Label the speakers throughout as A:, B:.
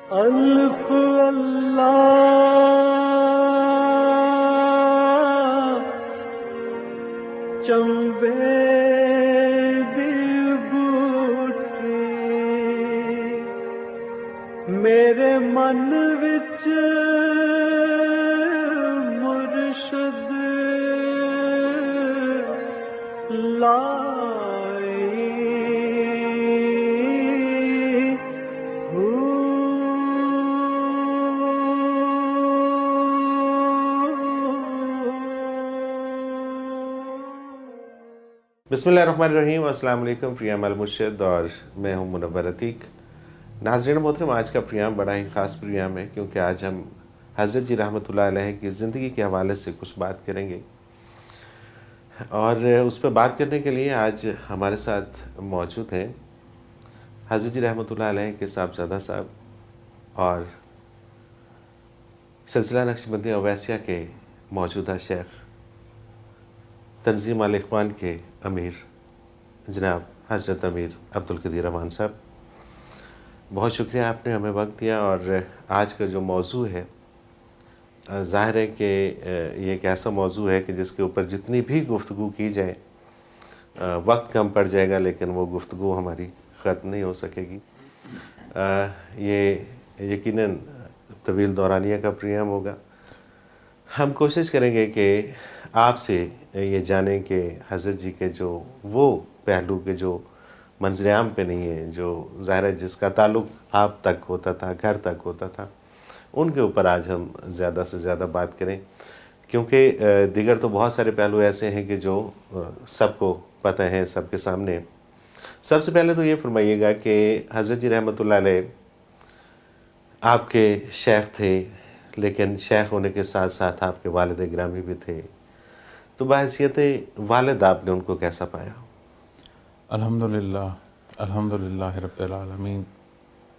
A: الف اللہ چمبے دی بوٹی میرے من وچ مرشد لائی
B: بسم اللہ الرحمن الرحیم۔ السلام علیکم، پریام المرشد اور میں ہوں منور عتیق۔ ناظرین محترم، آج کا پریام بڑا ہی خاص پریام ہے کیونکہ آج ہم حضرت جی رحمۃ اللہ علیہ کی زندگی کے حوالے سے کچھ بات کریں گے، اور اس پہ بات کرنے کے لیے آج ہمارے ساتھ موجود ہیں حضرت جی رحمۃ اللہ علیہ کے صاحبزادہ صاحب اور سلسلہ نقشبندی اویسیہ کے موجودہ شیخ، تنظیم الاخوان کے امیر جناب حضرت امیر عبدالقدیر امان صاحب۔ بہت شکریہ آپ نے ہمیں وقت دیا، اور آج کا جو موضوع ہے ظاہر ہے کہ یہ ایک ایسا موضوع ہے کہ جس کے اوپر جتنی بھی گفتگو کی جائے وقت کم پڑ جائے گا، لیکن وہ گفتگو ہماری ختم نہیں ہو سکے گی۔ یہ یقیناً طویل دورانیہ کا پریام ہوگا۔ ہم کوشش کریں گے کہ آپ سے یہ جانیں کہ حضرت جی کے جو وہ پہلو کے جو منظر عام پہ نہیں ہے، جو ظاہر ہے جس کا تعلق آپ تک ہوتا تھا، گھر تک ہوتا تھا، ان کے اوپر آج ہم زیادہ سے زیادہ بات کریں، کیونکہ دیگر تو بہت سارے پہلو ایسے ہیں کہ جو سب کو پتہ ہیں، سب کے سامنے۔ سب سے پہلے تو یہ فرمائیے گا کہ حضرت جی رحمۃ اللہ علیہ آپ کے شیخ تھے، لیکن شیخ ہونے کے ساتھ ساتھ آپ کے والد گرامی بھی تھے، تو بحیثیت والد آپ نے ان کو کیسا پایا؟
C: الحمدللہ رب العالمین،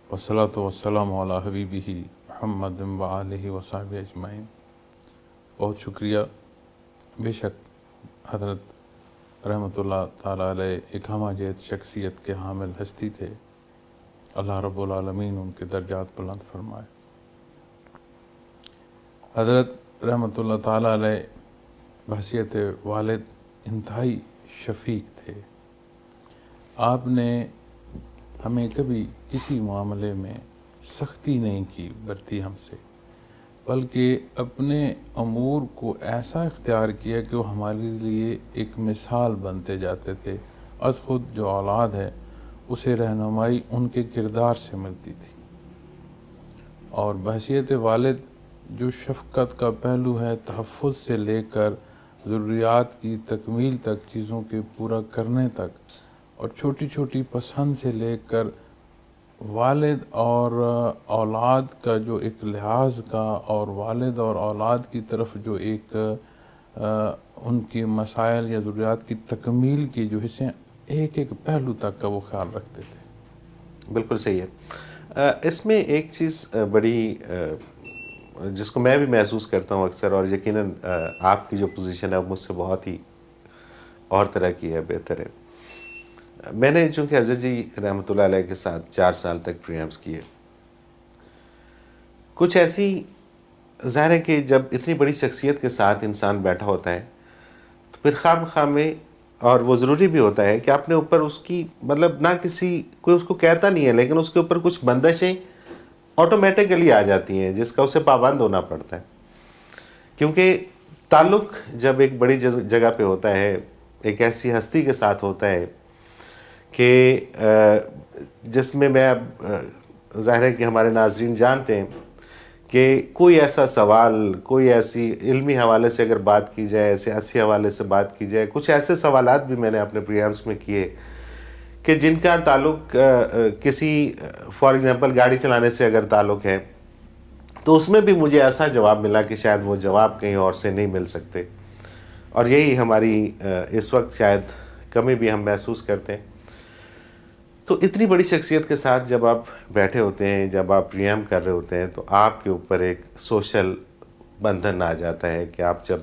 C: والصلاة والسلام علی حبیبہ محمد وآلہ وصحبہ اجمعین۔ بہت شکریہ۔ بے شک حضرت رحمۃ اللہ تعالیٰ علیہ ایک ہمہ جہت شخصیت کے حامل ہستی تھے۔ اللہ رب العالمین ان کے درجات بلند فرمائے۔ حضرت رحمۃ اللہ تعالیٰ علیہ بحیثیت والد انتہائی شفیق تھے۔ آپ نے ہمیں کبھی کسی معاملے میں سختی نہیں کی برتی ہم سے، بلکہ اپنے امور کو ایسا اختیار کیا کہ وہ ہمارے لیے ایک مثال بنتے جاتے تھے۔ از خود جو اولاد ہے اسے رہنمائی ان کے کردار سے ملتی تھی، اور بحیثیت والد جو شفقت کا پہلو ہے، تحفظ سے لے کر ضروریات کی تکمیل تک، چیزوں کے پورا کرنے تک، اور چھوٹی چھوٹی پسند سے لے کر والد اور اولاد کا جو ایک لحاظ کا، اور والد اور اولاد کی طرف جو ایک ان کی مسائل یا ضروریات کی تکمیل کی جو حصے، ایک ایک پہلو تک کا وہ خیال رکھتے تھے۔
B: بالکل صحیح ہے۔ اس میں ایک چیز بڑی جس کو میں بھی محسوس کرتا ہوں اکثر، اور یقیناً آپ کی جو پوزیشن ہے وہ مجھ سے بہت ہی اور طرح کی ہے، بہتر ہے۔ میں نے چونکہ حضرت جی رحمۃ اللہ علیہ کے ساتھ 4 سال تک پریامس کیے، کچھ ایسی ظاہر ہے کہ جب اتنی بڑی شخصیت کے ساتھ انسان بیٹھا ہوتا ہے تو پھر خواہ مخواہ میں، اور وہ ضروری بھی ہوتا ہے کہ اپنے اوپر اس کی مطلب نہ کسی کوئی اس کو کہتا نہیں ہے، لیکن اس کے اوپر کچھ بندشیں آٹومیٹکلی آ جاتی ہیں جس کا اسے پابند ہونا پڑتا ہے، کیونکہ تعلق جب ایک بڑی جگہ پہ ہوتا ہے، ایک ایسی ہستی کے ساتھ ہوتا ہے کہ جس میں اب ظاہر ہے کہ ہمارے ناظرین جانتے ہیں کہ کوئی ایسا سوال، کوئی ایسی علمی حوالے سے اگر بات کی جائے، سیاسی حوالے سے بات کی جائے، کچھ ایسے سوالات بھی میں نے اپنے پریامس میں کیے کہ جن کا تعلق کسی فار ایگزامپل گاڑی چلانے سے اگر تعلق ہے تو اس میں بھی مجھے ایسا جواب ملا کہ شاید وہ جواب کہیں اور سے نہیں مل سکتے، اور یہی ہماری اس وقت شاید کمی بھی ہم محسوس کرتے ہیں۔ تو اتنی بڑی شخصیت کے ساتھ جب آپ بیٹھے ہوتے ہیں، جب آپ پریام کر رہے ہوتے ہیں، تو آپ کے اوپر ایک سوشل بندھن آ جاتا ہے کہ آپ جب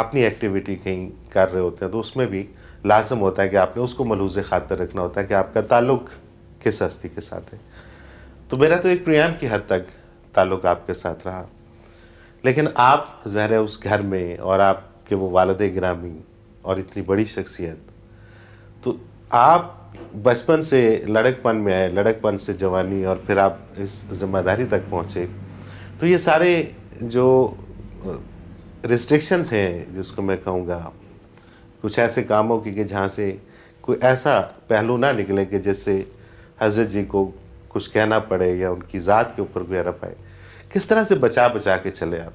B: اپنی ایکٹیویٹی کہیں کر رہے ہوتے ہیں تو اس میں بھی لازم ہوتا ہے کہ آپ نے اس کو ملحوظ خاطر رکھنا ہوتا ہے کہ آپ کا تعلق کس ہستی کے ساتھ ہے۔ تو میرا تو ایک پریام کی حد تک تعلق آپ کے ساتھ رہا، لیکن آپ ظاہر ہے اس گھر میں، اور آپ کے وہ والد گرامی اور اتنی بڑی شخصیت، تو آپ بچپن سے لڑک پن میں آئے، لڑک پن سے جوانی، اور پھر آپ اس ذمہ داری تک پہنچے. تو یہ سارے جو ریسٹرکشنز ہیں، جس کو میں کہوں گا، کچھ ایسے کاموں کی کہ جہاں سے کوئی ایسا پہلو نہ نکلے کہ جس سے حضرت جی کو کچھ کہنا پڑے یا ان کی ذات کے اوپر کوئی عرف آئے، کس طرح سے بچا کے چلے آپ؟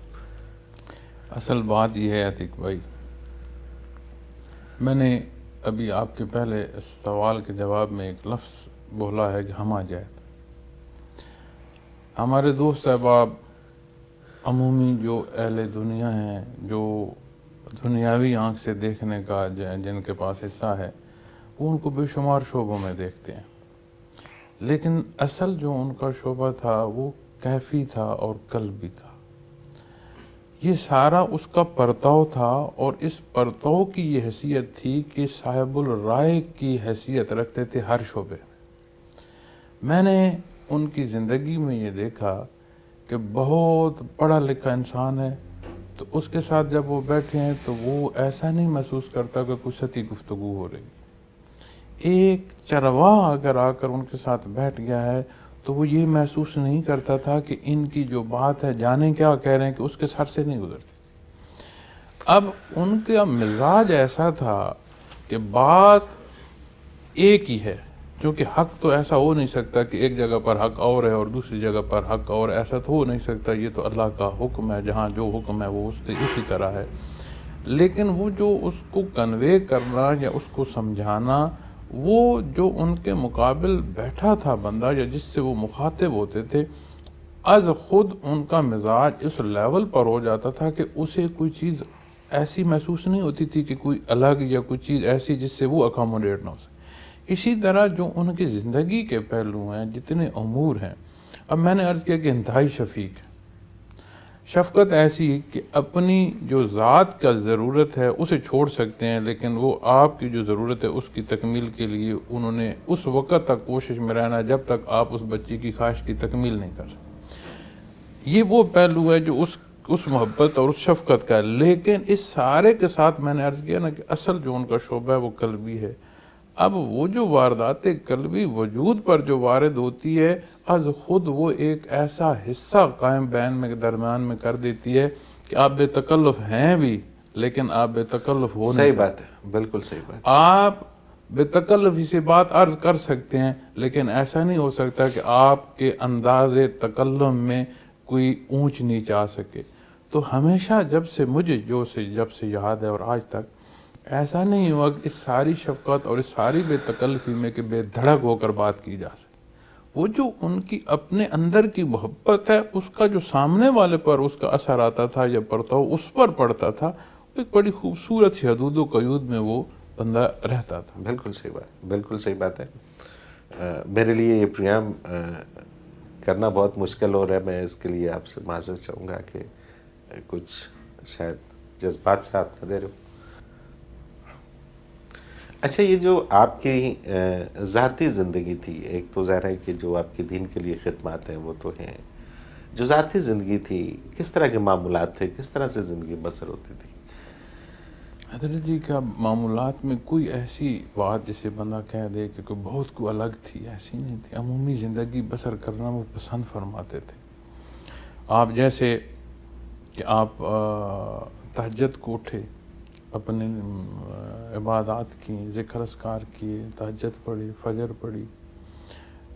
C: اصل بات یہ ہے عتیق بھائی، میں نے ابھی آپ کے پہلے سوال کے جواب میں ایک لفظ بولا ہے کہ ہمہ جہت. ہمارے دوست احباب عمومی جو اہل دنیا ہیں، جو دنیاوی آنکھ سے دیکھنے کا جن کے پاس حصہ ہے، وہ ان کو بے شمار شعبوں میں دیکھتے ہیں، لیکن اصل جو ان کا شعبہ تھا وہ کیفی تھا اور قلبی تھا. یہ سارا اس کا پرتاؤ تھا، اور اس پرتاؤ کی یہ حیثیت تھی کہ صاحب الرائے کی حیثیت رکھتے تھے ہر شعبے میں. میں نے ان کی زندگی میں یہ دیکھا کہ بہت پڑھا لکھا انسان ہے، تو اس کے ساتھ جب وہ بیٹھے ہیں تو وہ ایسا نہیں محسوس کرتا کہ کوئی سطحی گفتگو ہو رہی. ایک چرواہ اگر آ کر ان کے ساتھ بیٹھ گیا ہے تو وہ یہ محسوس نہیں کرتا تھا کہ ان کی جو بات ہے جانے کیا کہہ رہے ہیں، کہ اس کے سر سے نہیں گزرتی. اب ان کا مزاج ایسا تھا کہ بات ایک ہی ہے، کیونکہ حق تو ایسا ہو نہیں سکتا کہ ایک جگہ پر حق اور ہے اور دوسری جگہ پر حق اور، ایسا تو ہو نہیں سکتا. یہ تو اللہ کا حکم ہے، جہاں جو حکم ہے وہ اسی طرح ہے. لیکن وہ جو اس کو کنوے کرنا یا اس کو سمجھانا، وہ جو ان کے مقابل بیٹھا تھا بندہ یا جس سے وہ مخاطب ہوتے تھے، از خود ان کا مزاج اس لیول پر ہو جاتا تھا کہ اسے کوئی چیز ایسی محسوس نہیں ہوتی تھی کہ کوئی الگ یا کوئی چیز ایسی جس سے وہ اکاموڈیٹ نہ ہو سکے. اسی طرح جو ان کی زندگی کے پہلو ہیں، جتنے امور ہیں، اب میں نے عرض کیا کہ انتہائی شفیق ہے. شفقت ایسی کہ اپنی جو ذات کا ضرورت ہے اسے چھوڑ سکتے ہیں، لیکن وہ آپ کی جو ضرورت ہے اس کی تکمیل کے لیے انہوں نے اس وقت تک کوشش میں رہنا جب تک آپ اس بچی کی خواہش کی تکمیل نہیں کر سکتے. یہ وہ پہلو ہے جو اس محبت اور اس شفقت کا ہے. لیکن اس سارے کے ساتھ میں نے عرض کیا نا کہ اصل جو ان کا شعبہ ہے وہ قلبی ہے. اب وہ جو واردات قلبی وجود پر جو وارد ہوتی ہے، از خود وہ ایک ایسا حصہ قائم بین میں درمیان میں کر دیتی ہے کہ آپ بے تکلف ہیں بھی، لیکن آپ بے تکلف ہو نہیں سکتے.
B: صحیح بات ہے، بالکل صحیح بات.
C: آپ بے تکلف سے بات عرض کر سکتے ہیں، لیکن ایسا نہیں ہو سکتا کہ آپ کے انداز تکلم میں کوئی اونچ نیچ آ سکے. تو ہمیشہ جب سے یاد ہے اور آج تک ایسا نہیں ہوا کہ اس ساری شفقت اور اس ساری بے تکلفی میں کہ بے دھڑک ہو کر بات کی جا سکے. وہ جو ان کی اپنے اندر کی محبت ہے، اس کا جو سامنے والے پر اس کا اثر آتا تھا یا پرتاؤ اس پر پڑتا تھا، ایک بڑی خوبصورت سی حدود و قیود میں وہ بندہ رہتا تھا.
B: بالکل صحیح بات، بالکل صحیح بات ہے. میرے لیے یہ پریام کرنا بہت مشکل ہو رہا ہے. میں اس کے لیے آپ سے معذرت چاہوں گا کہ کچھ شاید جذبات سے آپ نہ دے رہے ہو. اچھا، یہ جو آپ کی ذاتی زندگی تھی، ایک تو ظاہر ہے کہ جو آپ کے دین کے لیے خدمات ہیں وہ تو ہیں، جو ذاتی زندگی تھی، کس طرح کے معمولات تھے، کس طرح سے زندگی بسر ہوتی تھی؟
C: حضرت جی کا معمولات میں کوئی ایسی بات جسے بندہ کہہ دے کہ کوئی بہت کوئی الگ تھی، ایسی نہیں تھی. عمومی زندگی بسر کرنا وہ پسند فرماتے تھے. آپ جیسے کہ آپ تہجد کو اٹھے، اپنے عبادات کی، ذکر اذکار کیے، تہجد پڑھی، فجر پڑھی،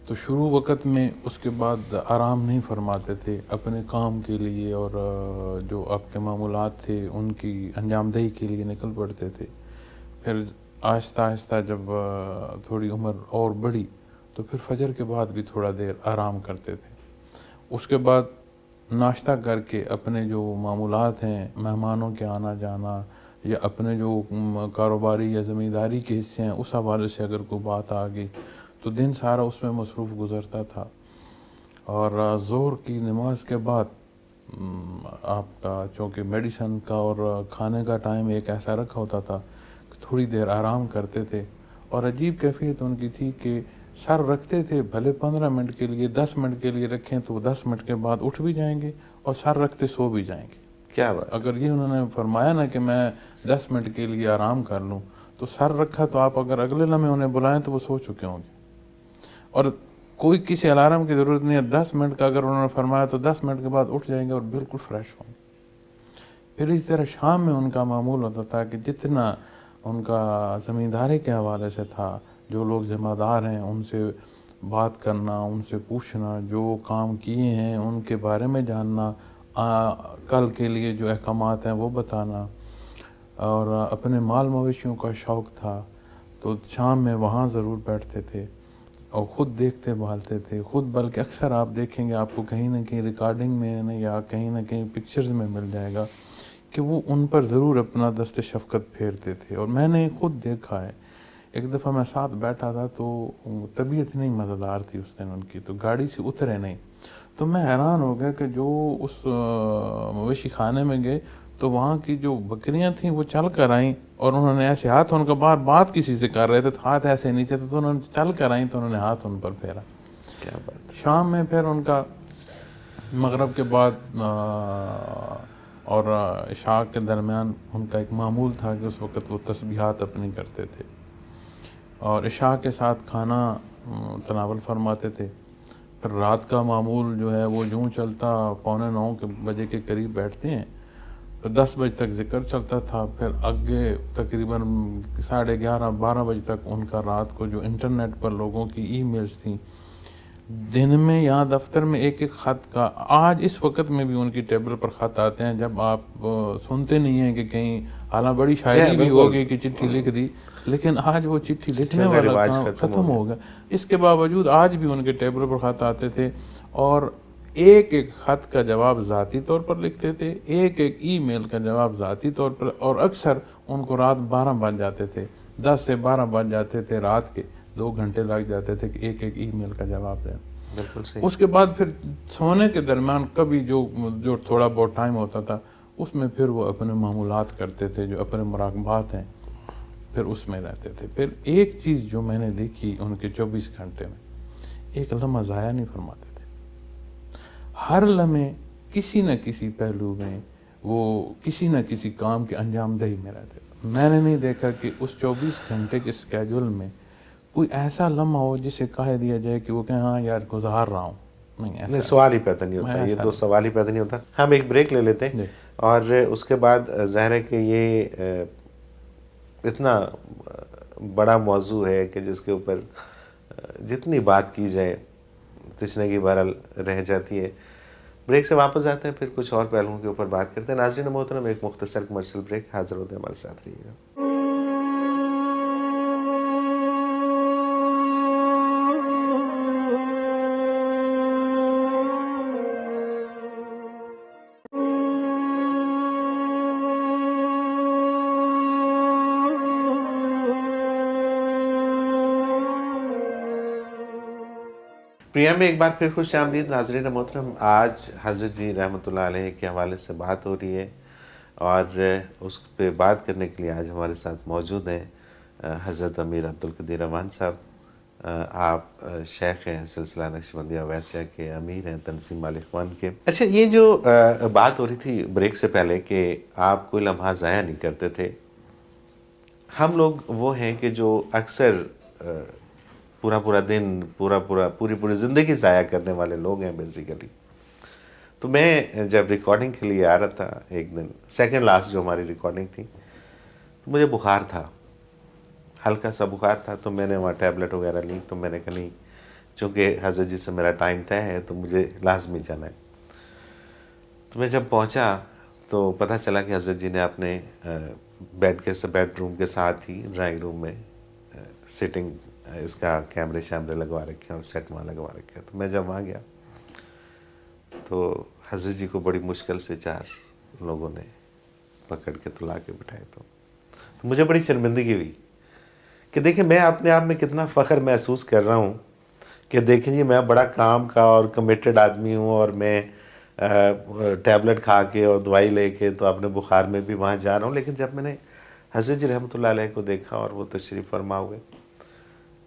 C: تو شروع وقت میں اس کے بعد آرام نہیں فرماتے تھے اپنے کام کے لیے، اور جو آپ کے معمولات تھے ان کی انجام دہی کے لیے نکل پڑتے تھے. پھر آہستہ آہستہ جب تھوڑی عمر اور بڑھی تو پھر فجر کے بعد بھی تھوڑا دیر آرام کرتے تھے. اس کے بعد ناشتہ کر کے اپنے جو معمولات ہیں، مہمانوں کے آنا جانا یا اپنے جو کاروباری یا زمینداری کے حصے ہیں، اس حوالے سے اگر کوئی بات آ گئی تو دن سارا اس میں مصروف گزرتا تھا. اور ظہر کی نماز کے بعد آپ کا چونکہ میڈیسن کا اور کھانے کا ٹائم ایک ایسا رکھا ہوتا تھا کہ تھوڑی دیر آرام کرتے تھے. اور عجیب کیفیت ان کی تھی کہ سر رکھتے تھے بھلے 15 منٹ کے لیے 10 منٹ کے لیے رکھیں تو وہ 10 منٹ کے بعد اٹھ بھی جائیں گے اور سر رکھتے سو بھی جائیں گے.
B: کیا بات.
C: اگر یہ انہوں نے فرمایا نا کہ میں 10 منٹ کے لیے آرام کر لوں تو سر رکھا تو آپ اگر اگلے لمحے انہیں بلائیں تو وہ سو چکے ہوں گے. اور کوئی کسی الارم کی ضرورت نہیں ہے. 10 منٹ کا اگر انہوں نے فرمایا تو 10 منٹ کے بعد اٹھ جائیں گے اور بالکل فریش ہوں گے. پھر اسی طرح شام میں ان کا معمول ہوتا تھا کہ جتنا ان کا زمینداری کے حوالے سے تھا, جو لوگ ذمہ دار ہیں ان سے بات کرنا, ان سے پوچھنا, جو کام کیے ہیں ان کے بارے میں جاننا, کل کے لیے جو احکامات ہیں وہ بتانا. اور اپنے مال مویشیوں کا شوق تھا تو شام میں وہاں ضرور بیٹھتے تھے اور خود دیکھتے بھالتے تھے خود. بلکہ اکثر آپ دیکھیں گے آپ کو کہیں نہ کہیں ریکارڈنگ میں یا کہیں نہ کہیں پکچرز میں مل جائے گا کہ وہ ان پر ضرور اپنا دست شفقت پھیرتے تھے. اور میں نے خود دیکھا ہے. ایک دفعہ میں ساتھ بیٹھا تھا تو طبیعت نہیں مزیدار تھی اس دن ان کی, تو گاڑی سے اترے نہیں. تو میں حیران ہو گیا کہ جو اس مویشی خانے میں گئے تو وہاں کی جو بکریاں تھیں وہ چل کر آئیں اور انہوں نے ایسے ہاتھ, ان کا باہر بات کسی سے کر رہے تھے تو ہاتھ ایسے نیچے تھے تو انہوں نے چل کر آئیں تو انہوں نے ہاتھ ان پر پھیرا.
B: کیا بات.
C: شام میں پھر ان کا مغرب کے بعد اور عشاء کے درمیان ان کا ایک معمول تھا کہ اس وقت وہ تسبیحات اپنی کرتے تھے اور عشاء کے ساتھ کھانا تناول فرماتے تھے. پھر رات کا معمول جو ہے وہ یوں چلتا, 8:45 بجے کے قریب بیٹھتے ہیں تو 10 بجے تک ذکر چلتا تھا. پھر آگے تقریباً 11:30 12 بجے تک ان کا رات کو جو انٹرنیٹ پر لوگوں کی ای میلز تھیں, دن میں یہاں دفتر میں ایک ایک خط کا, آج اس وقت میں بھی ان کی ٹیبل پر خط آتے ہیں جب آپ سنتے نہیں ہیں کہ کہیں, حالانکہ بڑی شاعری بھی ہوگی کہ چٹھی لکھ دی, لیکن آج وہ چٹھی لکھنے والا کام ختم ہو گیا. اس کے باوجود آج بھی ان کے ٹیبل پر خط آتے تھے اور ایک ایک خط کا جواب ذاتی طور پر لکھتے تھے, ایک ایک ای میل کا جواب ذاتی طور پر. اور اکثر ان کو رات 12 بج جاتے تھے, 10 سے 12 بج جاتے تھے رات کے, 2 گھنٹے لگ جاتے تھے کہ ایک ایک ای میل کا جواب دیں.
B: بالکل صحیح.
C: اس کے بعد پھر سونے کے درمیان کبھی جو تھوڑا بہت ٹائم ہوتا تھا اس میں پھر وہ اپنے معمولات کرتے تھے, جو اپنے مراقبات ہیں پھر اس میں رہتے تھے. پھر ایک چیز جو میں نے دیکھی ان کے 24 گھنٹے میں, ایک لمحہ ضائع نہیں فرماتے تھے. ہر لمحے کسی نہ کسی پہلو میں وہ کسی نہ کسی کام کے انجام دہی میں رہتے تھے. میں نے نہیں دیکھا کہ اس 24 گھنٹے کے اسکیجول میں کوئی ایسا لمحہ ہو جسے کہہ دیا جائے کہ وہ کہیں ہاں یار گزار رہا ہوں. نہیں,
B: سوال ہی پیدا نہیں ہوتا, یہ تو سوال ہی پیدا نہیں ہوتا. ہم ایک بریک لے لیتے ہیں اور اس کے بعد ظاہر ہے کہ یہ اتنا بڑا موضوع ہے کہ جس کے اوپر جتنی بات کی جائے تشنگی بہرحال رہ جاتی ہے. بریک سے واپس آتے ہیں, پھر کچھ اور پہلوؤں کے اوپر بات کرتے ہیں. ناظرین محترم, ایک مختصر کمرشل بریک, حاضر ہوتے ہیں, ہمارے ساتھ رہیے گا. پریام میں ایک بار پھر خوش آمدید. ناظرین محترم, آج حضرت جی رحمۃ اللہ علیہ کے حوالے سے بات ہو رہی ہے اور اس پہ بات کرنے کے لیے آج ہمارے ساتھ موجود ہیں حضرت امیر عبدالقدیر امان صاحب. آپ شیخ ہیں, سلسلہ نقشبندیہ اویسیہ کے امیر ہیں, تنظیم الاخوان کے. اچھا, یہ جو بات ہو رہی تھی بریک سے پہلے کہ آپ کوئی لمحہ ضائع نہیں کرتے تھے, ہم لوگ وہ ہیں کہ جو اکثر پورا دن پوری زندگی ضائع کرنے والے لوگ ہیں بیسیکلی. تو میں جب ریکارڈنگ کے لیے آ رہا تھا ایک دن, سیکنڈ لاسٹ جو ہماری ریکارڈنگ تھی, تو مجھے بخار تھا, ہلکا سا بخار تھا. تو میں نے وہاں ٹیبلٹ وغیرہ لی, تو میں نے کہا نہیں, چونکہ حضرت جی سے میرا ٹائم طے ہے تو مجھے لازمی جانا ہے. تو میں جب پہنچا تو پتہ چلا کہ حضرت جی نے اپنے بیڈ روم کے ساتھ ہی ڈرائنگ روم میں سیٹنگ اس کا کیمرے شیمرے لگوا رکھے اور سیٹ وہاں لگوا رکھے. تو میں جب وہاں گیا تو حضرت جی کو بڑی مشکل سے 4 لوگوں نے پکڑ کے تو لا کے بٹھائے. تو مجھے بڑی شرمندگی ہوئی کہ دیکھیں میں اپنے آپ میں کتنا فخر محسوس کر رہا ہوں کہ دیکھیں جی میں بڑا کام کا اور کمیٹڈ آدمی ہوں, اور میں ٹیبلٹ کھا کے اور دوائی لے کے تو اپنے بخار میں بھی وہاں جا رہا ہوں. لیکن جب میں نے حضرت جی رحمۃ اللہ علیہ کو دیکھا اور وہ تشریف فرما ہوئے,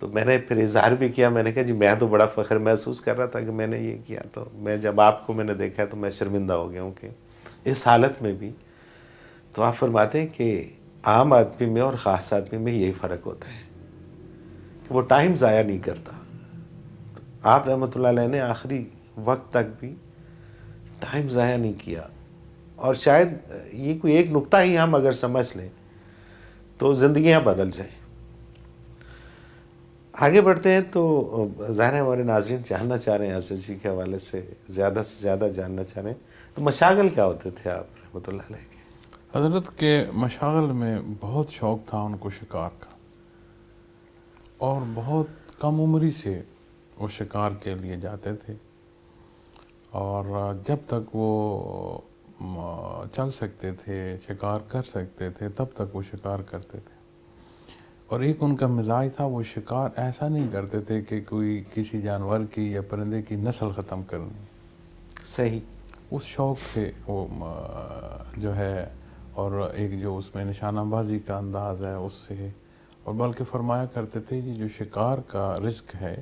B: تو میں نے پھر اظہار بھی کیا، میں نے کہا جی میں تو بڑا فخر محسوس کر رہا تھا کہ میں نے یہ کیا، تو میں جب آپ کو میں نے دیکھا تو میں شرمندہ ہو گیا ہوں کہ اس حالت میں بھی. تو آپ فرماتے ہیں کہ عام آدمی میں اور خاص آدمی میں یہی فرق ہوتا ہے کہ وہ ٹائم ضائع نہیں کرتا. آپ رحمۃ اللہ علیہ نے آخری وقت تک بھی ٹائم ضائع نہیں کیا، اور شاید یہ کوئی ایک نقطہ ہی ہم اگر سمجھ لیں تو زندگیاں بدل جائیں. آگے بڑھتے ہیں تو ظاہر ہے ہمارے ناظرین جاننا چاہ رہے ہیں حضرت جی کے حوالے سے زیادہ جاننا چاہ رہے ہیں. تو مشاغل کیا ہوتے تھے آپ رحمۃ اللہ علیہ کے؟
C: حضرت کے مشاغل میں بہت شوق تھا ان کو شکار کا، اور بہت کم عمری سے وہ شکار کے لیے جاتے تھے، اور جب تک وہ چل سکتے تھے، شکار کر سکتے تھے، تب تک وہ شکار کرتے تھے. اور ایک ان کا مزاج تھا، وہ شکار ایسا نہیں کرتے تھے کہ کوئی کسی جانور کی یا پرندے کی نسل ختم کرنی.
B: صحیح.
C: اس شوق سے وہ جو ہے، اور ایک جو اس میں نشانہ بازی کا انداز ہے اس سے، اور بلکہ فرمایا کرتے تھے یہ جو شکار کا رزق ہے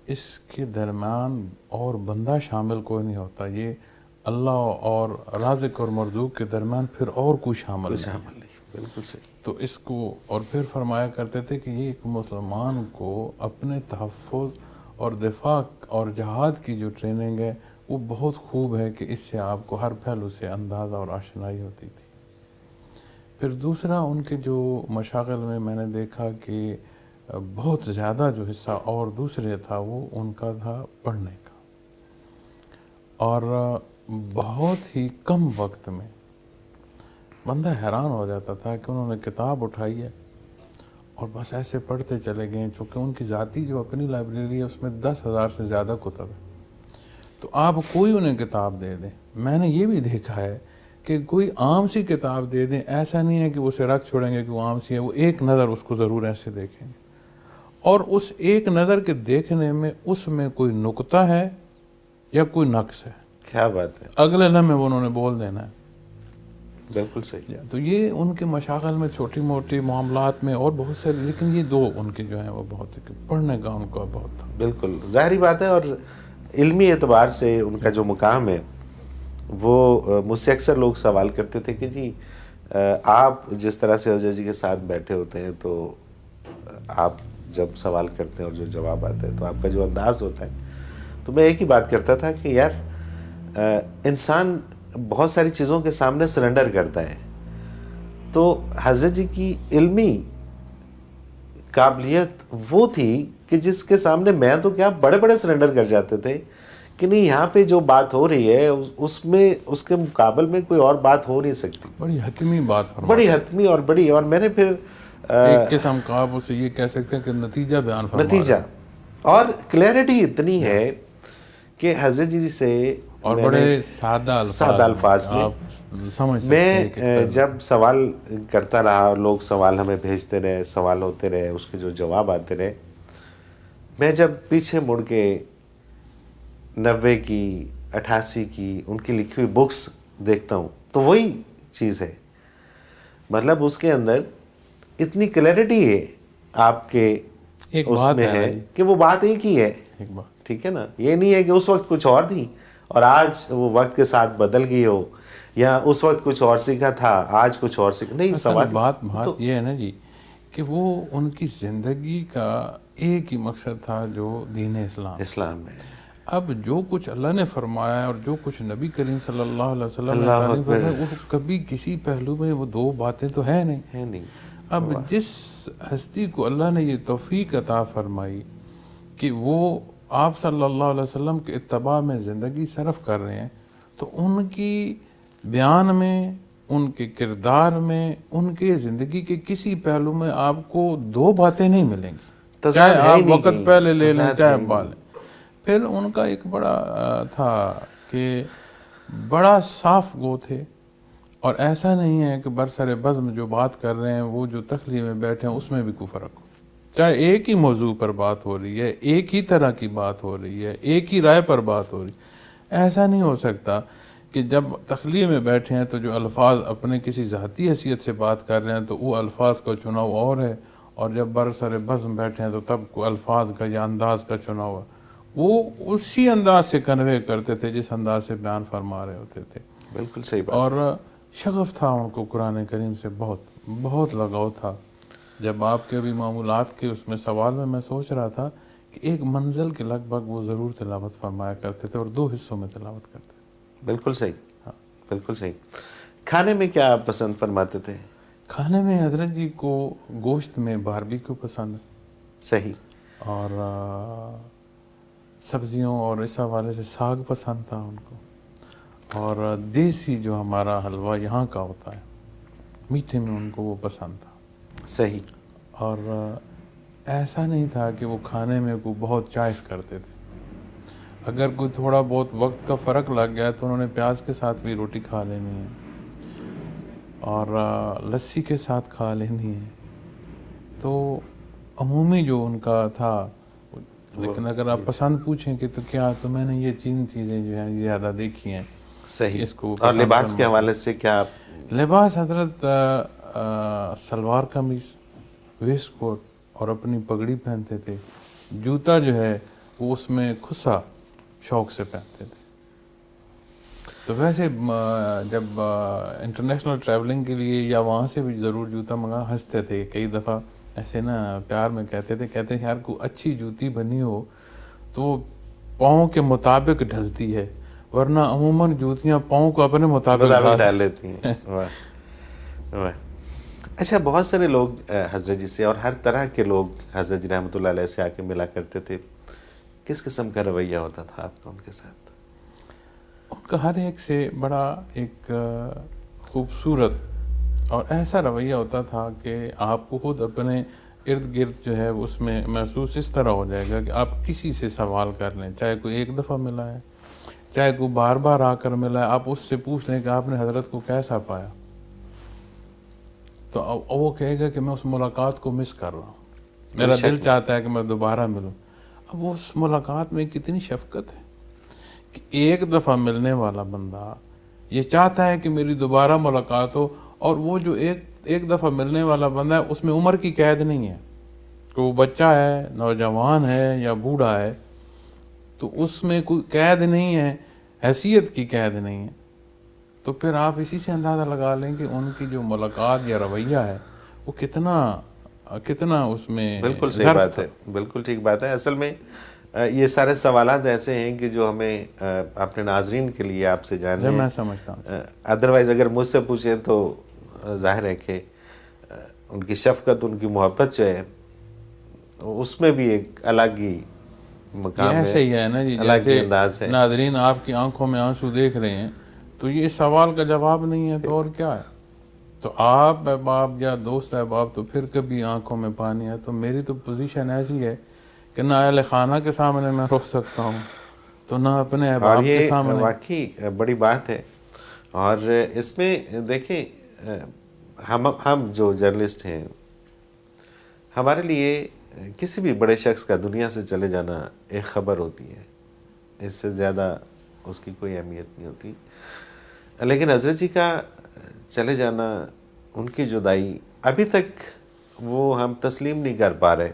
C: اس کے درمیان اور بندہ شامل کوئی نہیں ہوتا، یہ اللہ اور رازق اور مرزوق کے درمیان پھر اور کوئی شامل نہیں.
B: بالکل صحیح.
C: تو اس کو، اور پھر فرمایا کرتے تھے کہ یہ ایک مسلمان کو اپنے تحفظ اور دفاع اور جہاد کی جو ٹریننگ ہے وہ بہت خوب ہے کہ اس سے آپ کو ہر پہلو سے اندازہ اور آشنائی ہوتی تھی. پھر دوسرا ان کے جو مشاغل میں میں نے دیکھا کہ بہت زیادہ جو حصہ اور دوسرے تھا وہ ان کا تھا پڑھنے کا، اور بہت ہی کم وقت میں بندہ حیران ہو جاتا تھا کہ انہوں نے کتاب اٹھائی ہے اور بس ایسے پڑھتے چلے گئے، چونکہ ان کی ذاتی جو اپنی لائبریری ہے اس میں 10,000 سے زیادہ کتب ہے. تو آپ کوئی انہیں کتاب دے دیں، میں نے یہ بھی دیکھا ہے کہ کوئی عام سی کتاب دے دیں، ایسا نہیں ہے کہ اسے رکھ چھوڑیں گے کہ وہ عام سی ہے، وہ ایک نظر اس کو ضرور ایسے دیکھیں گے، اور اس ایک نظر کے دیکھنے میں اس میں کوئی نقطہ ہے یا کوئی نقص ہے.
B: کیا بات ہے.
C: اگلے لمحے وہ انہوں نے بول دینا ہے.
B: بالکل صحیح.
C: تو یہ ان کے مشاغل میں چھوٹی موٹی معاملات میں اور بہت سے، لیکن یہ دو ان کے جو ہیں وہ بہت پڑھنے کا ان کا بہت تھا.
B: بالکل ظاہری بات ہے، اور علمی اعتبار سے ان کا جو مقام ہے وہ مجھ سے اکثر لوگ سوال کرتے تھے کہ جی آپ جس طرح سے حضرت جی کے ساتھ بیٹھے ہوتے ہیں تو آپ جب سوال کرتے ہیں اور جو جواب آتا ہے تو آپ کا جو انداز ہوتا ہے، تو میں ایک ہی بات کرتا تھا کہ یار انسان بہت ساری چیزوں کے سامنے سرنڈر کرتا ہے. تو حضرت جی کی علمی قابلیت وہ تھی کہ جس کے سامنے میں تو کیا بڑے بڑے سرنڈر کر جاتے تھے کہ نہیں، یہاں پہ جو بات ہو رہی ہے اس میں اس کے مقابل میں کوئی اور بات ہو نہیں سکتی.
C: بڑی حتمی بات فرمائی،
B: بڑی حتمی اور بڑی. اور میں نے پھر
C: ایک قسم کا آپ اسے یہ کہہ سکتے ہیں کہ نتیجہ بیان فرما،
B: نتیجہ اور کلیئرٹی اتنی ہے کہ حضرت جی سے،
C: اور بڑے سادہ
B: الفاظ میں
C: آپ سمجھ سکتے ہیں کہ
B: میں جب سوال کرتا رہا اور لوگ سوال ہمیں بھیجتے رہے، سوال ہوتے رہے، اس کے جو جواب آتے رہے، میں جب پیچھے مڑ کے 90 کی 88 کی ان کی لکھی ہوئی بکس دیکھتا ہوں تو وہی چیز ہے. مطلب اس کے اندر اتنی کلیئرٹی ہے آپ کے اس میں ہے کہ وہ بات ایک ہی ہے. ٹھیک ہے نا. یہ نہیں ہے کہ اس وقت کچھ اور تھی اور آج وہ وقت کے ساتھ بدل گئی ہو، یا اس وقت کچھ اور سیکھا تھا آج کچھ اور سیکھا. نہیں، سوال
C: بات یہ ہے نا جی کہ وہ ان کی زندگی کا ایک ہی مقصد تھا جو دین اسلام
B: ہے.
C: اب جو کچھ اللہ نے فرمایا ہے اور جو کچھ نبی کریم صلی اللہ علیہ وسلم نے تعلیم فرمایا، وہ کبھی کسی پہلو میں وہ دو باتیں تو ہے نہیں. اب جس ہستی کو اللہ نے یہ توفیق عطا فرمائی کہ وہ آپ صلی اللہ علیہ وسلم کے اتباع میں زندگی صرف کر رہے ہیں، تو ان کی بیان میں، ان کے کردار میں، ان کے زندگی کے کسی پہلو میں آپ کو دو باتیں نہیں ملیں گی، چاہے آپ وقت پہلے لے لیں چاہے بعد لیں. پھر ان کا ایک بڑا تھا کہ بڑا صاف گو تھے، اور ایسا نہیں ہے کہ برسر بزم جو بات کر رہے ہیں وہ جو تخلیہ میں بیٹھے ہیں اس میں بھی کوئی فرق ہو. چاہے ایک ہی موضوع پر بات ہو رہی ہے، ایک ہی طرح کی بات ہو رہی ہے، ایک ہی رائے پر بات ہو رہی ہے، ایسا نہیں ہو سکتا کہ جب تخلیہ میں بیٹھے ہیں تو جو الفاظ اپنے کسی ذاتی حیثیت سے بات کر رہے ہیں تو وہ الفاظ کا چناؤ اور ہے، اور جب برسر بزم بیٹھے ہیں تو تب کو الفاظ کا یا انداز کا چنا ہوا وہ اسی انداز سے کنوے کرتے تھے جس انداز سے بیان فرما رہے ہوتے تھے.
B: بالکل صحیح بات.
C: اور شغف تھا ان کو قرآن کریم سے، بہت بہت لگاؤ تھا. جب آپ کے بھی معمولات کے اس میں سوال میں سوچ رہا تھا کہ ایک منزل کے لگ بھگ وہ ضرور تلاوت فرمایا کرتے تھے اور 2 حصوں میں تلاوت کرتے تھے.
B: بالکل صحیح. بالکل صحیح. کھانے میں کیا آپ پسند فرماتے تھے؟
C: کھانے میں حضرت جی کو گوشت میں باربیکیو پسند ہے.
B: صحیح.
C: اور سبزیوں اور اس حوالے سے ساگ پسند تھا ان کو. اور دیسی جو ہمارا حلوہ یہاں کا ہوتا ہے میٹھے میں ان کو وہ پسند تھا.
B: صحیح.
C: اور ایسا نہیں تھا کہ وہ کھانے میں کو بہت چوائس کرتے تھے. اگر کوئی تھوڑا بہت وقت کا فرق لگ گیا تو انہوں نے پیاز کے ساتھ بھی روٹی کھا لینی ہے اور لسی کے ساتھ کھا لینی ہے. تو عمومی جو ان کا تھا. لیکن اگر آپ پسند پوچھیں کہ تو کیا، تو میں نے یہ 3 چیزیں جو ہیں زیادہ دیکھی ہیں.
B: صحیح.
C: اس کو
B: اور لباس کے حوالے سے کیا آپ؟
C: لباس حضرت سلوار قمیص، ویسٹ کوٹ اور اپنی پگڑی پہنتے تھے. جوتا جو ہے وہ اس میں کھسا شوق سے پہنتے تھے. تو ویسے جب انٹرنیشنل ٹریولنگ کے لیے یا وہاں سے بھی ضرور جوتا منگا، ہنستے تھے کئی دفعہ ایسے نا پیار میں کہتے تھے یار کو اچھی جوتی بنی ہو تو پاؤں کے مطابق ڈھلتی ہے، ورنہ عموماً جوتیاں پاؤں کو اپنے مطابق
B: ڈال لیتی ہیں. واہ. اچھا، بہت سارے لوگ حضرت جی سے اور ہر طرح کے لوگ حضرت جی رحمۃ اللہ علیہ سے آ کے ملا کرتے تھے. کس قسم کا رویہ ہوتا تھا آپ کا ان کے ساتھ؟
C: ان کا ہر ایک سے بڑا ایک خوبصورت اور ایسا رویہ ہوتا تھا کہ آپ کو خود اپنے ارد گرد جو ہے اس میں محسوس اس طرح ہو جائے گا کہ آپ کسی سے سوال کر لیں، چاہے کوئی ایک دفعہ ملا ہے، چاہے کوئی بار بار آ کر ملا ہے، آپ اس سے پوچھ لیں کہ آپ نے حضرت کو کیسا پایا، تو وہ کہے گا کہ میں اس ملاقات کو مس کر رہا ہوں، میرا دل چاہتا ہے کہ میں دوبارہ ملوں. اب اس ملاقات میں کتنی شفقت ہے کہ ایک دفعہ ملنے والا بندہ یہ چاہتا ہے کہ میری دوبارہ ملاقات ہو. اور وہ جو ایک دفعہ ملنے والا بندہ ہے اس میں عمر کی قید نہیں ہے کہ وہ بچہ ہے، نوجوان ہے یا بوڑھا ہے، تو اس میں کوئی قید نہیں ہے، حیثیت کی قید نہیں ہے. تو پھر آپ اسی سے اندازہ لگا لیں کہ ان کی جو ملاقات یا رویہ ہے وہ کتنا اس میں.
B: بالکل صحیح بات ہے. بالکل ٹھیک بات ہے. اصل میں یہ سارے سوالات ایسے ہیں کہ جو ہمیں اپنے ناظرین کے لیے آپ سے جاننے ہیں.
C: میں سمجھتا ہوں
B: ادروائز اگر مجھ سے پوچھیں تو ظاہر ہے کہ ان کی شفقت، ان کی محبت جو ہے اس میں بھی ایک الگ ہی مقام ہے.
C: ایسے ہی ہے نا جی،
B: الگ ہی انداز ہے.
C: ناظرین آپ کی آنکھوں میں آنسو دیکھ رہے ہیں تو یہ سوال کا جواب نہیں ہے تو اور کیا ہے. تو آپ احباب یا دوست احباب تو پھر کبھی آنکھوں میں پانی ہے. تو میری تو پوزیشن ایسی ہے کہ نہ اہل خانہ کے سامنے میں رو سکتا ہوں تو نہ اپنے احباب کے سامنے.
B: اور یہ واقعی بڑی بات ہے. اور اس میں دیکھیں ہم جو جرنلسٹ ہیں، ہمارے لیے کسی بھی بڑے شخص کا دنیا سے چلے جانا ایک خبر ہوتی ہے، اس سے زیادہ اس کی کوئی اہمیت نہیں ہوتی. لیکن حضرت جی کا چلے جانا، ان کی جدائی، ابھی تک وہ ہم تسلیم نہیں کر پا رہے،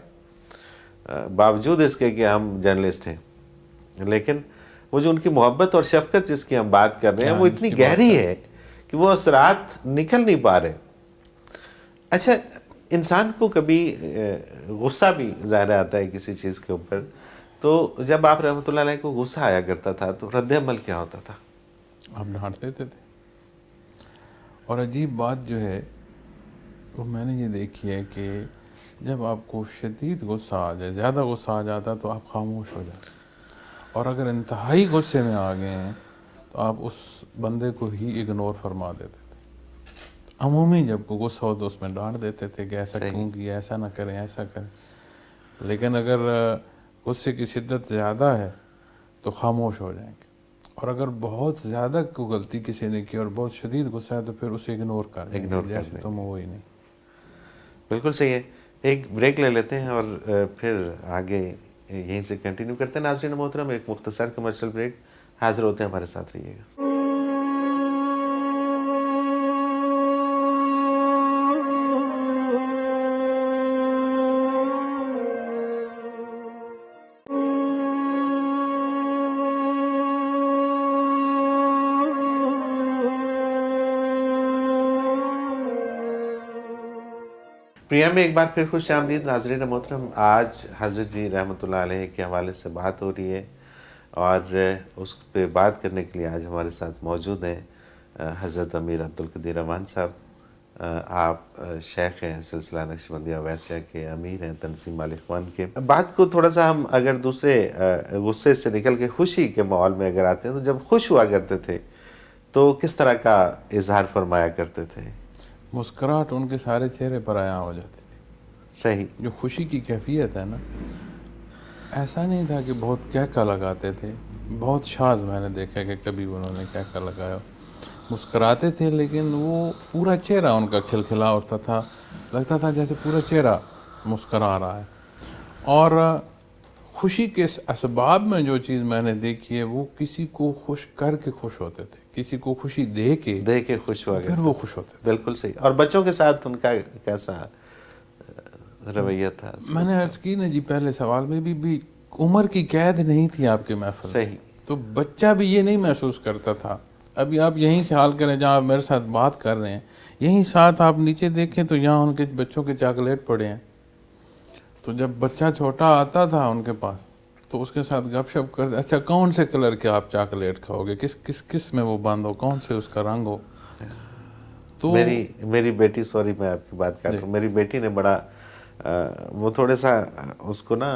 B: باوجود اس کے کہ ہم جرنلسٹ ہیں. لیکن وہ جو ان کی محبت اور شفقت جس کی ہم بات کر رہے ہیں وہ اتنی گہری ہے کہ وہ اثرات نکل نہیں پا رہے. اچھا، انسان کو کبھی غصہ بھی ظاہر آتا ہے کسی چیز کے اوپر، تو جب آپ رحمۃ اللہ علیہ کو غصہ آیا کرتا تھا تو رد عمل کیا ہوتا تھا؟
C: آپ ڈانٹ دیتے تھے. اور عجیب بات جو ہے وہ میں نے یہ دیکھی ہے کہ جب آپ کو شدید غصہ آ جائے، زیادہ غصہ آ جاتا تو آپ خاموش ہو جاتے، اور اگر انتہائی غصے میں آ گئے ہیں تو آپ اس بندے کو ہی اگنور فرما دیتے تھے. عمومی جب کو غصہ ہو تو اس میں ڈانٹ دیتے تھے کہ ایسا کیوں کیا، ایسا نہ کریں، ایسا کریں. لیکن اگر غصے کی شدت زیادہ ہے تو خاموش ہو جائیں گے. اور اگر بہت زیادہ کوئی غلطی کسی نے کی اور بہت شدید غصہ ہے تو پھر اسے اگنور کر دیں گے جیسے تم ہو ہی نہیں.
B: بالکل صحیح ہے. ایک بریک لے لیتے ہیں اور پھر آگے یہیں سے کنٹینیو کرتے ہیں. ناظرین محترم، ایک مختصر کمرشل بریک. حاضر ہوتے ہیں، ہمارے ساتھ رہیے گا. پریا میں ایک بار پھر خوش آمدید ناظرین محترم. آج حضرت جی رحمۃ اللہ علیہ کے حوالے سے بات ہو رہی ہے اور اس پہ بات کرنے کے لیے آج ہمارے ساتھ موجود ہیں حضرت امیر عبدالقدیر امان صاحب. آپ شیخ ہیں سلسلہ نقشبندیہ اویسیہ کے، امیر ہیں تنظیم الاخوان کے. بات کو تھوڑا سا ہم اگر دوسرے غصے سے نکل کے خوشی کے ماحول میں اگر آتے ہیں تو جب خوش ہوا کرتے تھے تو کس طرح کا اظہار فرمایا کرتے تھے؟
C: مسکراہٹ ان کے سارے چہرے پر عیاں ہو جاتی تھی.
B: صحیح.
C: جو خوشی کی کیفیت ہے نا، ایسا نہیں تھا کہ بہت کہکا لگاتے تھے. بہت شاذ میں نے دیکھا کہ کبھی انہوں نے کہکا لگایا. مسکراتے تھے لیکن وہ پورا چہرہ ان کا کھلکھلا اٹھتا تھا، لگتا تھا جیسے پورا چہرہ مسکرا رہا ہے. اور خوشی کے اسباب میں جو چیز میں نے دیکھی ہے، وہ کسی کو خوش کر کے خوش ہوتے تھے، کسی کو خوشی دے کے
B: خوش ہوا
C: پھر وہ خوش ہوتے تھے.
B: بالکل صحیح. اور بچوں کے ساتھ ان کا کیسا رویہ تھا؟
C: میں نے عرض کی نا جی پہلے سوال میں بھی عمر کی قید نہیں تھی آپ کے محفل.
B: صحیح.
C: تو بچہ بھی یہ نہیں محسوس کرتا تھا. ابھی آپ یہیں خیال کریں جہاں آپ میرے ساتھ بات کر رہے ہیں، یہیں ساتھ آپ نیچے دیکھیں تو یہاں ان کے بچوں کے چاکلیٹ پڑے ہیں. تو جب بچہ چھوٹا آتا تھا ان کے پاس تو اس کے ساتھ گپ شپ کرتے، اچھا کون سے کلر کے آپ چاکلیٹ کھاؤ گے، کس میں وہ بند ہو، کون سے اس کا رنگ ہو. تو
B: میری بیٹی، سوری میں آپ کی بات کر رہا ہوں، میری بیٹی نے بڑا وہ تھوڑا سا اس کو نا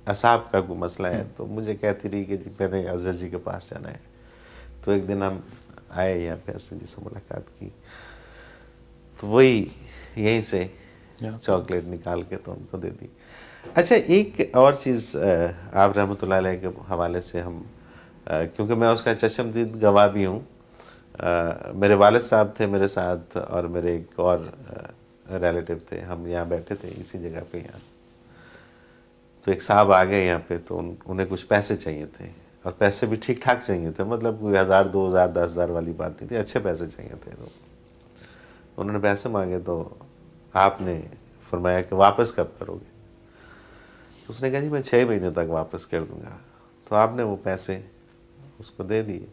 B: اعصاب کا کوئی مسئلہ ہے، تو مجھے کہتی رہی کہ جی میں نے حضرت جی کے پاس جانا ہے. تو ایک دن ہم آئے یہاں پہ حضرت جی سے ملاقات کی، تو وہی یہیں سے چاکلیٹ نکال کے تو ان کو دے دی. اچھا ایک اور چیز آپ رحمۃ اللہ علیہ کے حوالے سے ہم، کیونکہ میں اس کا چشمدید گواہ بھی ہوں، میرے والد صاحب تھے میرے ساتھ اور میرے ایک اور ریلیٹیو تھے، ہم یہاں بیٹھے تھے اسی جگہ پہ یہاں. تو ایک صاحب آ گئے یہاں پہ، تو انہیں کچھ پیسے چاہیے تھے، اور پیسے بھی ٹھیک ٹھاک چاہیے تھے، مطلب کوئی 1000 2000 10,000 والی بات نہیں تھی، اچھے پیسے چاہیے تھے. تو انہوں نے پیسے مانگے تو آپ نے فرمایا کہ واپس کب کرو گے؟ تو اس نے کہا جی میں 6 مہینے تک واپس کر دوں گا. تو آپ نے وہ پیسے اس کو دے دیے،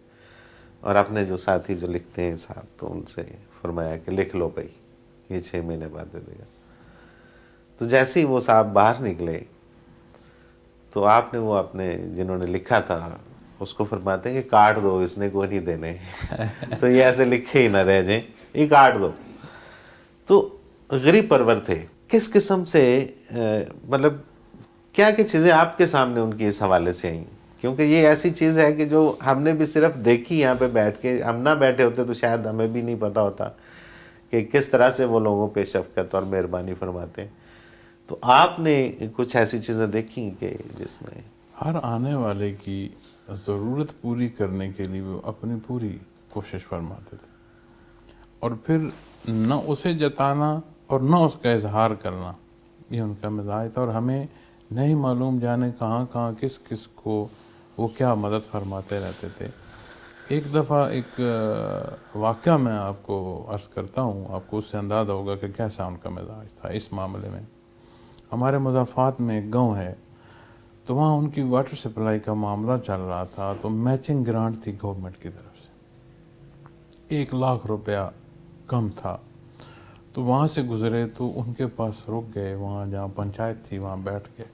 B: اور اپنے جو ساتھی جو لکھتے ہیں صاحب، تو ان سے فرمایا کہ لکھ لو بھائی، یہ 6 مہینے بعد دے دے گا. تو جیسے ہی وہ صاحب باہر نکلے تو آپ نے وہ اپنے جنہوں نے لکھا تھا اس کو فرماتے ہیں کہ کاٹ دو، اس نے کوئی نہیں دینے. تو یہ ایسے لکھے ہی نہ رہ جائیں، یہ کاٹ دو. تو غریب پرور تھے. کس قسم سے مطلب کیا چیزیں آپ کے سامنے ان کی اس حوالے سے آئیں؟ کیونکہ یہ ایسی چیز ہے کہ جو ہم نے بھی صرف دیکھی یہاں پہ بیٹھ کے، ہم نہ بیٹھے ہوتے تو شاید ہمیں بھی نہیں پتا ہوتا کہ کس طرح سے وہ لوگوں پہ شفقت اور مہربانی فرماتے ہیں. تو آپ نے کچھ ایسی چیزیں دیکھی کہ جس میں
C: ہر آنے والے کی ضرورت پوری کرنے کے لیے وہ اپنی پوری کوشش فرماتے تھے، اور پھر نہ اسے جتانا اور نہ اس کا اظہار کرنا، یہ ان کا مزاج تھا. اور ہمیں نہیں معلوم جانے کہاں کس کو وہ کیا مدد فرماتے رہتے تھے. ایک دفعہ ایک واقعہ میں آپ کو عرض کرتا ہوں، آپ کو اس سے اندازہ ہوگا کہ کیسا ان کا مزاج تھا اس معاملے میں. ہمارے مضافات میں ایک گاؤں ہے، تو وہاں ان کی واٹر سپلائی کا معاملہ چل رہا تھا. تو میچنگ گرانٹ تھی گورنمنٹ کی طرف سے، 1 لاکھ روپیہ کم تھا. تو وہاں سے گزرے تو ان کے پاس رک گئے، وہاں جہاں پنچایت تھی وہاں بیٹھ گئے.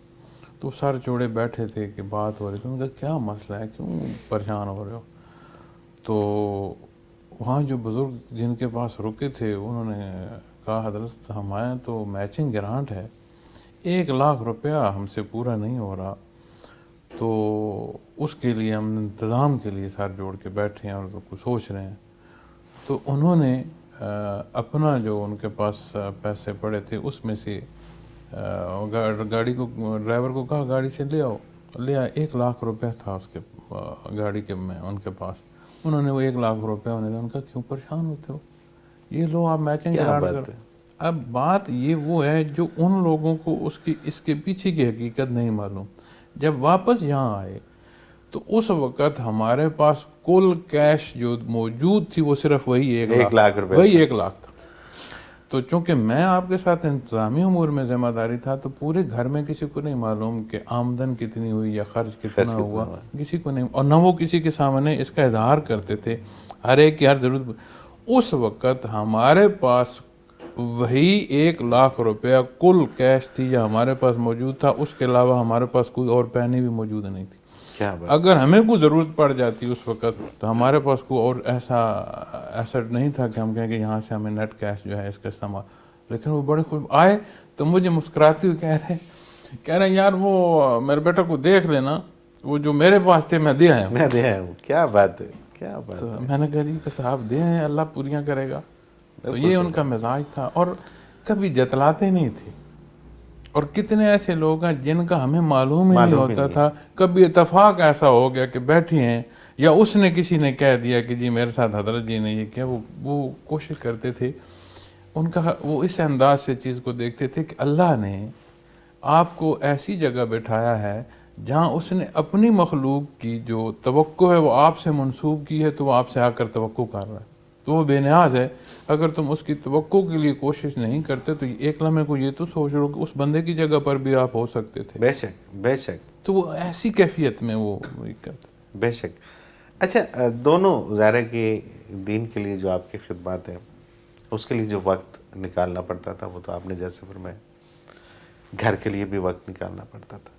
C: تو سر جوڑے بیٹھے تھے کہ بات ہو رہی تھی. ان کا کیا مسئلہ ہے، کیوں پریشان ہو رہے ہو؟ تو وہاں جو بزرگ جن کے پاس رکے تھے انہوں نے کہا حضرت ہمارے تو میچنگ گرانٹ ہے، 1 لاکھ روپیہ ہم سے پورا نہیں ہو رہا، تو اس کے لیے ہم انتظام کے لیے سر جوڑ کے بیٹھے ہیں اور کچھ سوچ رہے ہیں. تو انہوں نے اپنا جو ان کے پاس پیسے پڑے تھے اس میں سے گاڑی کو، ڈرائیور کو کہا گاڑی سے لے آؤ. لے آیا، 1 لاکھ روپیہ تھا اس کے گاڑی کے میں ان کے پاس. انہوں نے وہ 1 لاکھ روپیہ انہیں دیا. ان کا کیوں پریشان ہوتے ہو، یہ لو آپ میچنگ گرانٹ کرو. اب بات یہ وہ ہے جو ان لوگوں کو اس کے پیچھے کی حقیقت نہیں معلوم. جب واپس یہاں آئے تو اس وقت ہمارے پاس کل کیش جو موجود تھی وہ صرف وہی 1 لاکھ روپے، وہی 1 لاکھ تھا. تو چونکہ میں آپ کے ساتھ انتظامی امور میں ذمہ داری تھا، تو پورے گھر میں کسی کو نہیں معلوم کہ آمدن کتنی ہوئی یا خرچ کتنا ہوا، کسی کو نہیں. اور نہ وہ کسی کے سامنے اس کا اظہار کرتے تھے. ہر ایک کی ہر ضرورت. اس وقت ہمارے پاس وہی 1,00,000 روپیہ کل کیش تھی جو ہمارے پاس موجود تھا، اس کے علاوہ ہمارے پاس کوئی اور پینی بھی موجود نہیں تھی.
B: کیا بات.
C: اگر ہمیں کوئی ضرورت پڑ جاتی اس وقت تو ہمارے پاس کوئی اور ایسا ایسٹ نہیں تھا کہ ہم کہیں کہ یہاں سے ہمیں نیٹ کیش جو ہے اس کا استعمال. لیکن وہ بڑے خوش آئے تو مجھے مسکراتے ہوئے کہہ رہے یار وہ میرے بیٹا کو دیکھ لینا، وہ جو میرے پاس تھے میں دے آیا ہوں.
B: کیا بات ہے، کیا بات.
C: تو میں نے کہا جی بس آپ دے ہیں، اللہ پوریاں کرے گا. تو یہ ان کا مزاج تھا اور کبھی جتلاتے نہیں تھے. اور کتنے ایسے لوگ ہیں جن کا ہمیں معلوم ہی نہیں ہوتا تھا، کبھی اتفاق ایسا ہو گیا کہ بیٹھے ہیں یا اس نے کسی نے کہہ دیا کہ جی میرے ساتھ حضرت جی نے یہ کیا. وہ کوشش کرتے تھے، ان کا وہ اس انداز سے چیز کو دیکھتے تھے کہ اللہ نے آپ کو ایسی جگہ بٹھایا ہے جہاں اس نے اپنی مخلوق کی جو توقع ہے وہ آپ سے منسوب کی ہے، تو وہ آپ سے آ کر توقع کر رہا ہے. تو وہ بے نیاز ہے. اگر تم اس کی توقع کے لیے کوشش نہیں کرتے تو ایک لمحے کو یہ تو سوچ رہو کہ اس بندے کی جگہ پر بھی آپ ہو سکتے تھے.
B: بے شک، بے شک.
C: تو وہ ایسی کیفیت میں وہ کرتے.
B: بے شک. اچھا، دونوں ظاہر ہے کہ دین کے لیے جو آپ کی خدمات ہیں اس کے لیے جو وقت نکالنا پڑتا تھا وہ تو آپ نے جیسے فرمایا، گھر کے لیے بھی وقت نکالنا پڑتا تھا.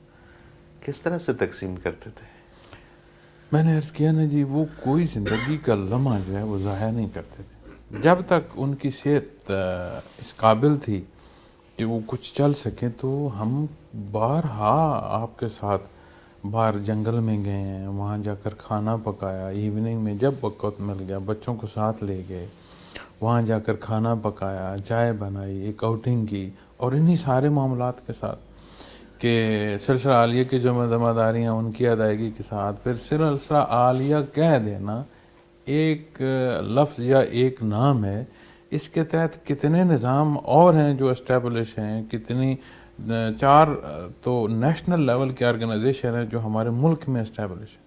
B: کس طرح سے تقسیم کرتے تھے؟
C: میں نے عرض کیا نا جی، وہ کوئی زندگی کا لمحہ جو ہے وہ ضائع نہیں کرتے تھے. جب تک ان کی صحت اس قابل تھی کہ وہ کچھ چل سکیں تو ہم بارہا آپ کے ساتھ باہر جنگل میں گئے ہیں، وہاں جا کر کھانا پکایا. ایوننگ میں جب وقت مل گیا بچوں کو ساتھ لے گئے، وہاں جا کر کھانا پکایا، چائے بنائی، ایک آؤٹنگ کی. اور انہی سارے معاملات کے ساتھ کہ سلسلہ عالیہ کی جو ذمہ داریاں ان کی ادائیگی کے ساتھ پھر سلسلہ عالیہ کہہ دینا ایک لفظ یا ایک نام ہے. اس کے تحت کتنے نظام اور ہیں جو اسٹیبلش ہیں، کتنی 4 تو نیشنل لیول کی آرگنائزیشن ہے جو ہمارے ملک میں اسٹیبلش ہے.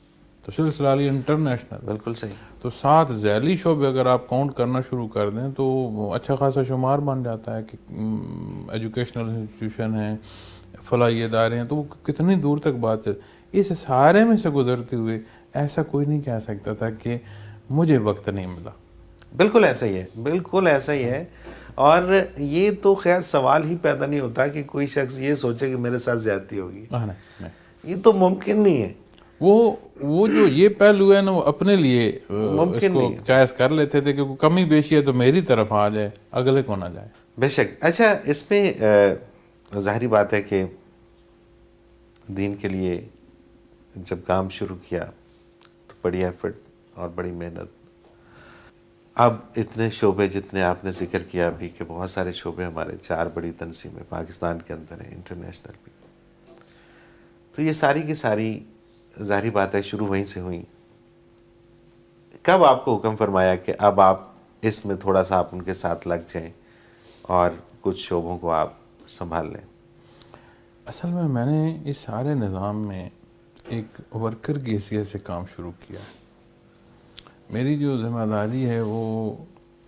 C: تو سلسلہ عالیہ انٹرنیشنل.
B: بالکل صحیح.
C: تو 7 ذیلی شعبے اگر آپ کاؤنٹ کرنا شروع کر دیں تو اچھا خاصا شمار بن جاتا ہے کہ ایجوکیشنل انسٹیٹیوشن ہیں، فلاحی ادارے ہیں. تو وہ کتنی دور تک بات ہے. اس سارے میں سے گزرتے ہوئے ایسا کوئی نہیں کہہ سکتا تھا کہ مجھے وقت نہیں ملا.
B: بالکل ایسا ہی ہے، بالکل ایسا ہی ہے. اور یہ تو خیر سوال ہی پیدا نہیں ہوتا کہ کوئی شخص یہ سوچے کہ میرے ساتھ زیادتی ہوگی. یہ تو ممکن نہیں ہے.
C: وہ جو یہ پہلو ہے نا وہ اپنے لیے اس کو چوائس کر لیتے تھے کہ کوئی کمی بیشی ہے تو میری طرف آ جائے، اگلے کو نہ جائے.
B: بے شک. اچھا، اس میں ظاہری بات ہے کہ دین کے لیے جب کام شروع کیا تو بڑی ایفرٹ اور بڑی محنت. اب اتنے شعبے جتنے آپ نے ذکر کیا ابھی کہ بہت سارے شعبے ہمارے 4 بڑی تنظیمیں پاکستان کے اندر ہیں، انٹرنیشنل بھی. تو یہ ساری کی ساری ظاہری بات ہے شروع وہیں سے ہوئیں. کب آپ کو حکم فرمایا کہ اب آپ اس میں تھوڑا سا آپ ان کے ساتھ لگ جائیں اور کچھ شعبوں کو آپ سنبھال لیں؟
C: اصل میں نے اس سارے نظام میں ایک ورکر کی حیثیت سے کام شروع کیا. میری جو ذمہ داری ہے وہ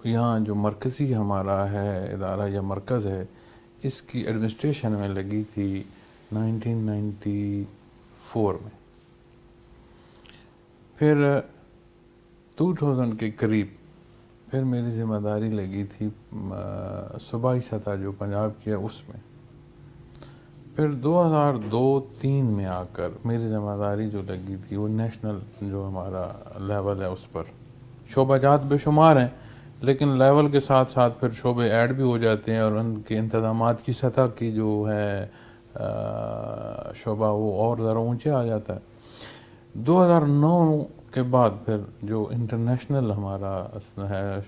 C: یہاں جو مرکزی ہمارا ہے ادارہ یا مرکز ہے اس کی ایڈمنسٹریشن میں لگی تھی 1994 میں. پھر 2000 کے قریب پھر میری ذمہ داری لگی تھی صوبائی سطح جو پنجاب کی ہے اس میں. پھر 2002-03 میں آ کر میری ذمہ داری جو لگی تھی وہ نیشنل جو ہمارا لیول ہے اس پر. شعبہ جات بے شمار ہیں لیکن لیول کے ساتھ ساتھ پھر شعبے ایڈ بھی ہو جاتے ہیں اور ان کے انتظامات کی سطح کی جو ہے شعبہ وہ اور ذرا اونچے آ جاتا ہے. 2009 کے بعد پھر جو انٹرنیشنل ہمارا ہے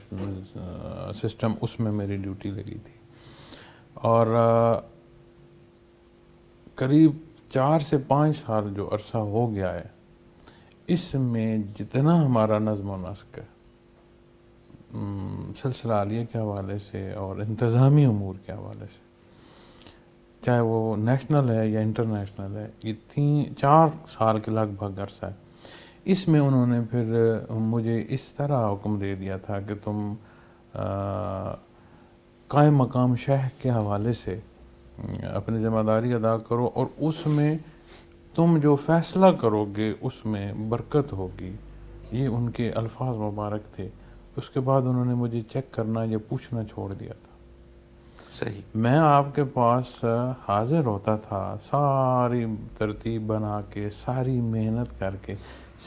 C: سسٹم اس میں میری ڈیوٹی لگی تھی. اور قریب 4 سے 5 سال جو عرصہ ہو گیا ہے اس میں جتنا ہمارا نظم و نسق ہے سلسلہ عالیہ کے حوالے سے اور انتظامی امور کے حوالے سے، چاہے وہ نیشنل ہے یا انٹرنیشنل ہے، یہ 4 سال کے لگ بھگ عرصہ ہے. اس میں انہوں نے پھر مجھے اس طرح حکم دے دیا تھا کہ تم قائم مقام شیخ کے حوالے سے اپنی ذمہ داری ادا کرو اور اس میں تم جو فیصلہ کرو گے اس میں برکت ہوگی. یہ ان کے الفاظ مبارک تھے. اس کے بعد انہوں نے مجھے چیک کرنا یا پوچھنا چھوڑ دیا تھا.
B: صحیح.
C: میں آپ کے پاس حاضر ہوتا تھا ساری ترتیب بنا کے، ساری محنت کر کے،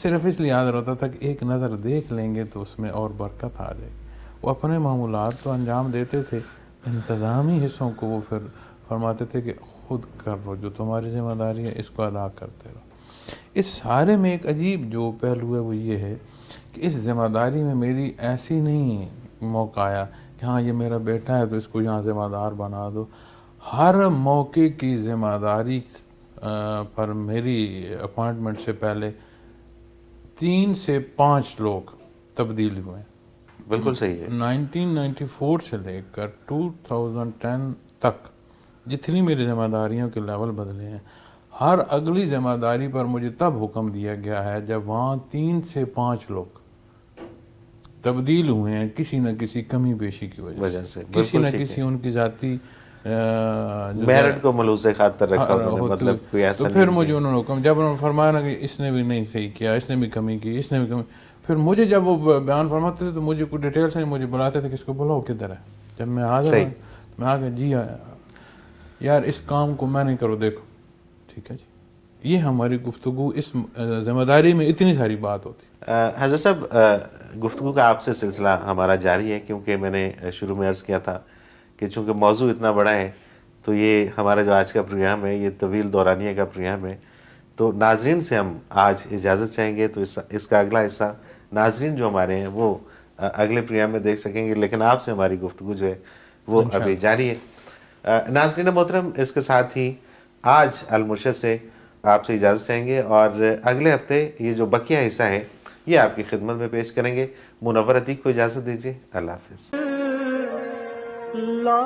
C: صرف اس لیے حاضر ہوتا تھا کہ ایک نظر دیکھ لیں گے تو اس میں اور برکت آ جائے گی. وہ اپنے معمولات تو انجام دیتے تھے، انتظامی حصوں کو وہ پھر فرماتے تھے کہ خود کر لو، جو تمہاری ذمہ داری ہے اس کو ادا کرتے رہو. اس سارے میں ایک عجیب جو پہلو ہے وہ یہ ہے کہ اس ذمہ داری میں میری ایسی نہیں موقع آیا کہ ہاں یہ میرا بیٹا ہے تو اس کو یہاں ذمہ دار بنا دو. ہر موقع کی ذمہ داری پر میری اپوائنٹمنٹ سے پہلے 3 سے 5 لوگ تبدیل ہوئے.
B: بالکل صحیح ہے.
C: 1994 سے لے کر 2010 تک جتنی میری ذمہ داریوں کے لیول بدلے ہیں، ہر اگلی ذمہ داری پر مجھے تب حکم دیا گیا ہے جب وہاں 3 سے 5 لوگ تبدیل ہوئے ہیں کسی نہ کسی کمی بیشی کی وجہ سے، کسی نہ کسی ان کی ذاتی
B: میرٹ کو ملوث خاطر رکھا انہوں نے، مطلب کوئی ایسا
C: تو
B: نہیں.
C: پھر مجھے انہوں نے حکم، جب انہوں نے فرمایا نا کہ اس نے بھی نہیں صحیح کیا، اس نے بھی کمی کی، اس نے بھی کمی، پھر مجھے جب وہ بیان فرماتے تھے تو مجھے کوئی ڈیٹیل سے مجھے بلاتے تھے کہ اس کو بلاؤ کدھر ہے. جب میں حاضر ہوں میں آ کے جی یار اس کام کو میں نہیں کرو، دیکھو ٹھیک ہے جی. یہ ہماری گفتگو اس ذمہ داری میں اتنی ساری بات ہوتی.
B: حضرت صاحب گفتگو کا آپ سے سلسلہ ہمارا جاری ہے، کیونکہ میں نے شروع میں عرض کیا تھا کہ چونکہ موضوع اتنا بڑا ہے تو یہ ہمارا جو آج کا پروگرام ہے یہ طویل دورانیہ کا پروگرام ہے. تو ناظرین سے ہم آج اجازت چاہیں گے، تو اس کا اگلا حصہ ناظرین جو ہمارے ہیں وہ اگلے پروگرام میں دیکھ سکیں گے، لیکن آپ سے ہماری گفتگو جو ہے وہ ابھی جاری ہے. ناظرین محترم، اس کے ساتھ ہی آج المرشد سے آپ سے اجازت چاہیں گے، اور اگلے ہفتے یہ جو بقیہ حصہ ہے یہ آپ کی خدمت میں پیش کریں گے. منور عتیق کو اجازت دیجیے. اللہ حافظ.
A: لا